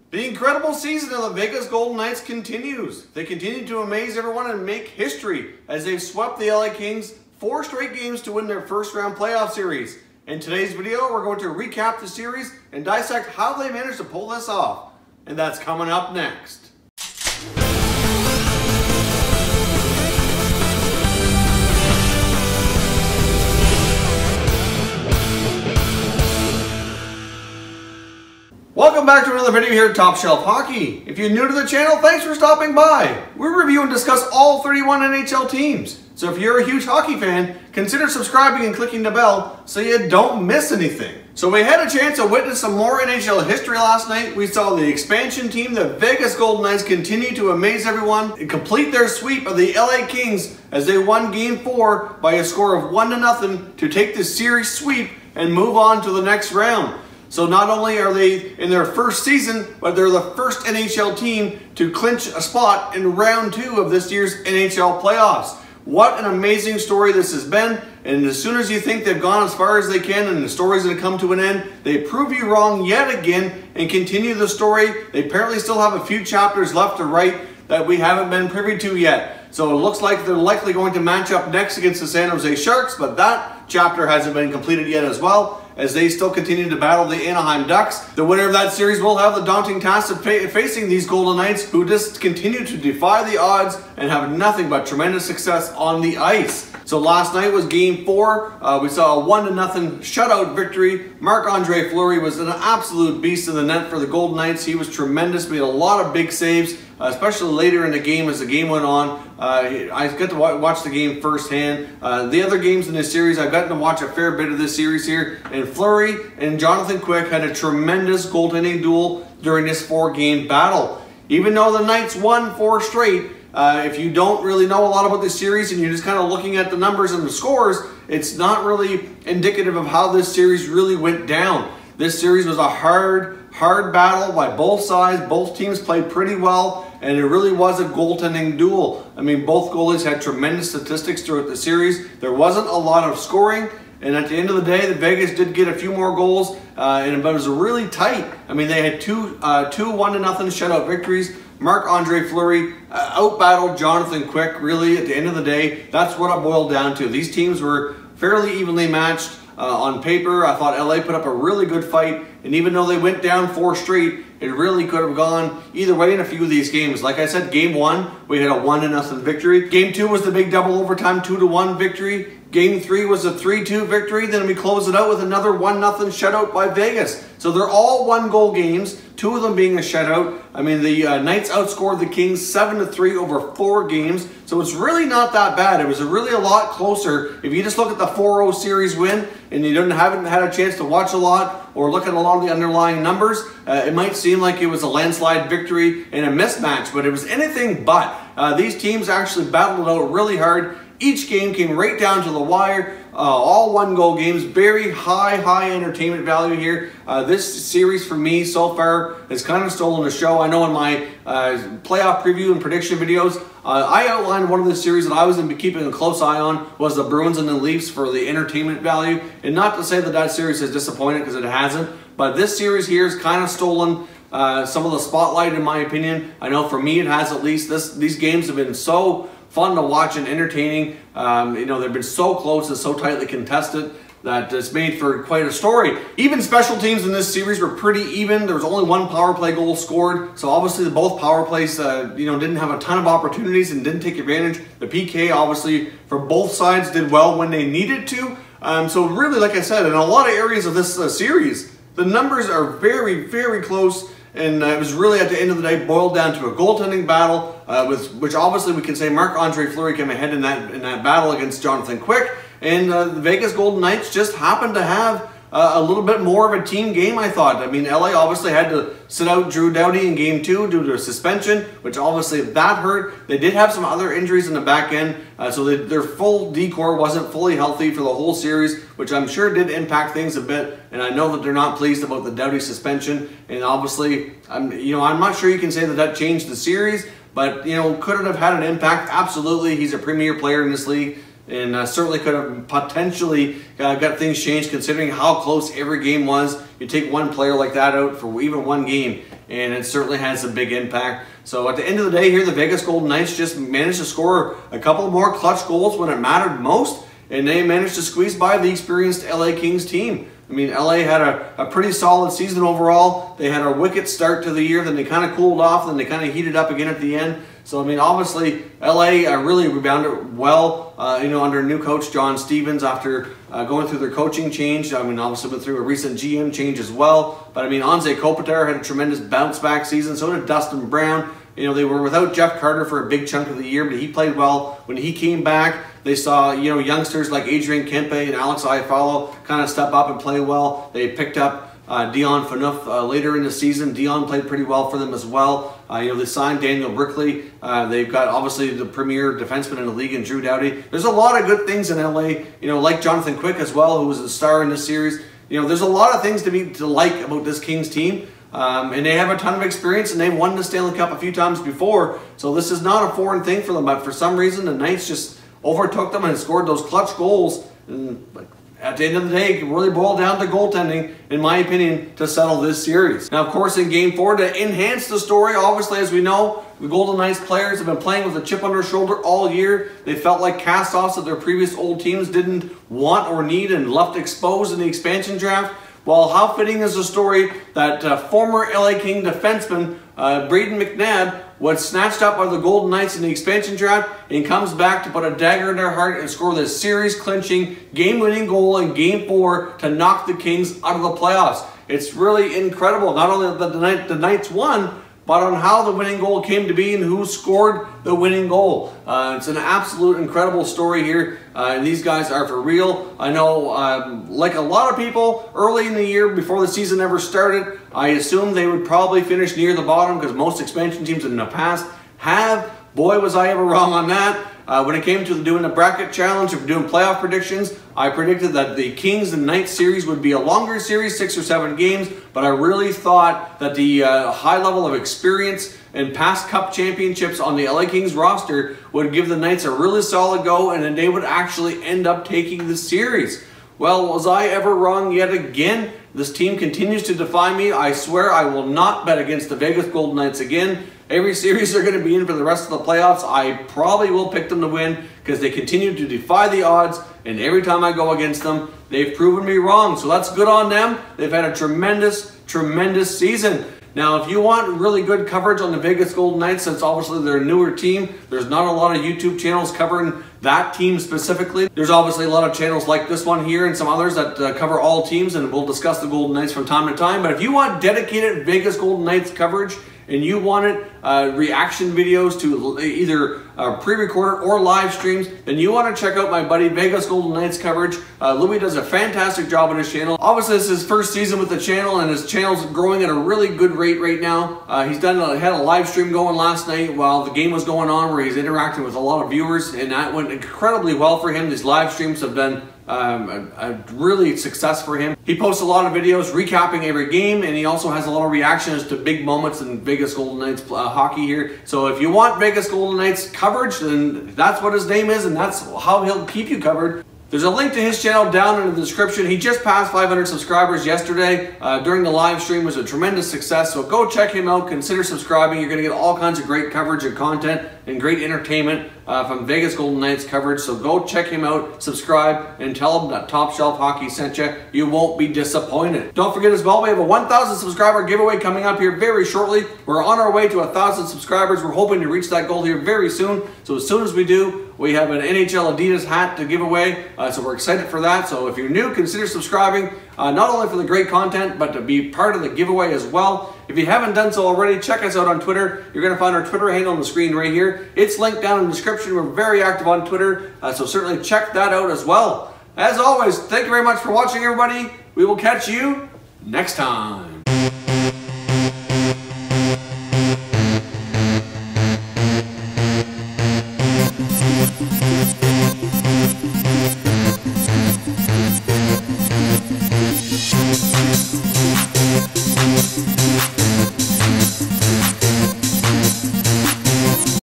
The incredible season of the Vegas Golden Knights continues. They continue to amaze everyone and make history as they've swept the LA Kings 4 straight games to win their first round playoff series. In today's video, we're going to recap the series and dissect how they managed to pull this off. And that's coming up next. Welcome back to another video here at Top Shelf Hockey. If you're new to the channel, thanks for stopping by. We review and discuss all 31 NHL teams. So if you're a huge hockey fan, consider subscribing and clicking the bell so you don't miss anything. So we had a chance to witness some more NHL history last night. We saw the expansion team, the Vegas Golden Knights, continue to amaze everyone and complete their sweep of the LA Kings as they won Game 4 by a score of 1-0 to take the series sweep and move on to the next round. So not only are they in their first season, but they're the first NHL team to clinch a spot in round 2 of this year's NHL Playoffs. What an amazing story this has been, and as soon as you think they've gone as far as they can and the story's going to come to an end, they prove you wrong yet again and continue the story. They apparently still have a few chapters left to write that we haven't been privy to yet. So it looks like they're likely going to match up next against the San Jose Sharks, but that chapter hasn't been completed yet as well, as they still continue to battle the Anaheim Ducks. The winner of that series will have the daunting task of facing these Golden Knights, who just continue to defy the odds and have nothing but tremendous success on the ice. So last night was Game 4. We saw a 1-0 shutout victory. Marc-Andre Fleury was an absolute beast in the net for the Golden Knights. He was tremendous, made a lot of big saves, especially later in the game as the game went on. I got to watch the game firsthand. The other games in this series, I've gotten to watch a fair bit of this series here, and Fleury and Jonathan Quick had a tremendous goaltending duel during this 4-game battle. Even though the Knights won 4 straight, if you don't really know a lot about this series and you're just kind of looking at the numbers and the scores, it's not really indicative of how this series really went down. This series was a hard battle by both sides. Both teams played pretty well, and it really was a goaltending duel. I mean, both goalies had tremendous statistics throughout the series. There wasn't a lot of scoring, and at the end of the day, the Vegas did get a few more goals, but it was really tight. I mean, they had two 1-0 shutout victories. Marc-Andre Fleury out-battled Jonathan Quick. Really, at the end of the day, that's what it boiled down to. These teams were fairly evenly matched. On paper, I thought LA put up a really good fight, and even though they went down 4 straight, it really could have gone either way in a few of these games. Like I said, Game 1, we had a 1-0 victory. Game 2 was the big double overtime 2-1 victory. Game 3 was a 3-2 victory. Then we closed it out with another 1-0 shutout by Vegas. So they're all 1-goal games, 2 of them being a shutout. I mean, the Knights outscored the Kings 7-3 over 4 games. So it's really not that bad. It was really a lot closer. If you just look at the 4-0 series win and you haven't had a chance to watch a lot or look at a lot of the underlying numbers, it might seem like it was a landslide victory and a mismatch, but it was anything but. These teams actually battled it out really hard. Each game came right down to the wire. All 1-goal games, very high entertainment value here. This series for me so far has kind of stolen the show. I know in my playoff preview and prediction videos, I outlined one of the series that I was going to be keeping a close eye on was the Bruins and the Leafs for the entertainment value. And not to say that that series has disappointed, because it hasn't, but this series here has kind of stolen some of the spotlight, in my opinion. I know for me it has, at least. These games have been so fun to watch and entertaining. You know, they've been so close and so tightly contested that it's made for quite a story. Even special teams in this series were pretty even. There was only 1 power play goal scored, so obviously both power plays didn't have a ton of opportunities and didn't take advantage. The PK obviously for both sides did well when they needed to. So really, like I said, in a lot of areas of this series, the numbers are very close. And it was really, at the end of the day, boiled down to a goaltending battle, which obviously we can say Marc-Andre Fleury came ahead in that battle against Jonathan Quick. And the Vegas Golden Knights just happened to have a little bit more of a team game, I thought. I mean, LA obviously had to sit out Drew Doughty in Game 2 due to a suspension, which obviously that hurt. They did have some other injuries in the back end, so their full decor wasn't fully healthy for the whole series, which I'm sure did impact things a bit. And I know that they're not pleased about the Doughty suspension. And obviously, I'm not sure you can say that changed the series, but could it have had an impact? Absolutely. He's a premier player in this league. and certainly could have potentially got things changed considering how close every game was. You take one player like that out for even one game, and it certainly has a big impact. So at the end of the day here, the Vegas Golden Knights just managed to score a couple more clutch goals when it mattered most, and they managed to squeeze by the experienced LA Kings team. I mean, LA had a pretty solid season overall. They had a wicked start to the year, then they kind of cooled off, then they kind of heated up again at the end. So, I mean, obviously, LA really rebounded well, under new coach John Stevens after going through their coaching change. I mean, obviously went through a recent GM change as well. But, I mean, Anze Kopitar had a tremendous bounce-back season. So did Dustin Brown. You know, they were without Jeff Carter for a big chunk of the year, but he played well. When he came back, they saw, youngsters like Adrian Kempe and Alex Iafallo kind of step up and play well. They picked up Dion Phaneuf later in the season. Dion played pretty well for them as well. They signed Daniel Brickley. They've got obviously the premier defenseman in the league in Drew Doughty. There's a lot of good things in LA, like Jonathan Quick as well, who was the star in this series. There's a lot of things to like about this Kings team. And they have a ton of experience, and they've won the Stanley Cup a few times before. So this is not a foreign thing for them, but for some reason the Knights just overtook them and scored those clutch goals. And at the end of the day, it really boiled down to goaltending, in my opinion, to settle this series. Now, of course, in Game 4, to enhance the story, obviously, as we know, the Golden Knights players have been playing with a chip on their shoulder all year. They felt like cast-offs that their previous old teams didn't want or need and left exposed in the expansion draft. Well, how fitting is the story that former LA King defenseman Brayden McNabb was snatched up by the Golden Knights in the expansion draft and comes back to put a dagger in their heart and score this series-clinching, game-winning goal in Game 4 to knock the Kings out of the playoffs. It's really incredible, not only that the Knights won, but on how the winning goal came to be and who scored the winning goal. It's an absolute incredible story here. These guys are for real. I know, like a lot of people, early in the year, before the season ever started, I assumed they would probably finish near the bottom because most expansion teams in the past have. Boy, was I ever wrong on that. When it came to doing the bracket challenge or doing playoff predictions, I predicted that the Kings and Knights series would be a longer series, 6 or 7 games, but I really thought that the high level of experience and past Cup championships on the LA Kings roster would give the Knights a really solid go, and then they would actually end up taking the series. Well, was I ever wrong yet again? This team continues to defy me. I swear I will not bet against the Vegas Golden Knights again. Every series they're going to be in for the rest of the playoffs, I probably will pick them to win because they continue to defy the odds, and every time I go against them, they've proven me wrong. So that's good on them. They've had a tremendous, tremendous season. Now, if you want really good coverage on the Vegas Golden Knights, since obviously they're a newer team, there's not a lot of YouTube channels covering that team specifically. There's obviously a lot of channels like this one here and some others that cover all teams, and we'll discuss the Golden Knights from time to time. But if you want dedicated Vegas Golden Knights coverage, and you wanted reaction videos to either pre-recorded or live streams, then you want to check out my buddy Vegas Golden Knights coverage. Louis does a fantastic job on his channel. Obviously, this is his first season with the channel, and his channel's growing at a really good rate right now. He's had a live stream going last night while the game was going on, where he's interacting with a lot of viewers, and that went incredibly well for him. These live streams have been a really success for him. He posts a lot of videos recapping every game, and he also has a lot of reactions to big moments in Vegas Golden Knights hockey here. So if you want Vegas Golden Knights coverage, then that's what his name is, and that's how he'll keep you covered. There's a link to his channel down in the description. He just passed 500 subscribers yesterday during the live stream. It was a tremendous success, so go check him out. Consider subscribing. You're going to get all kinds of great coverage and content and great entertainment from Vegas Golden Knights coverage. So go check him out, subscribe, and tell him that Top Shelf Hockey sent you. You won't be disappointed. Don't forget as well, we have a 1,000 subscriber giveaway coming up here very shortly. We're on our way to 1,000 subscribers. We're hoping to reach that goal here very soon. So as soon as we do, we have an NHL Adidas hat to give away, so we're excited for that. So if you're new, consider subscribing, not only for the great content, but to be part of the giveaway as well. If you haven't done so already, check us out on Twitter. You're going to find our Twitter handle on the screen right here. It's linked down in the description. We're very active on Twitter, so certainly check that out as well. As always, thank you very much for watching, everybody. We will catch you next time.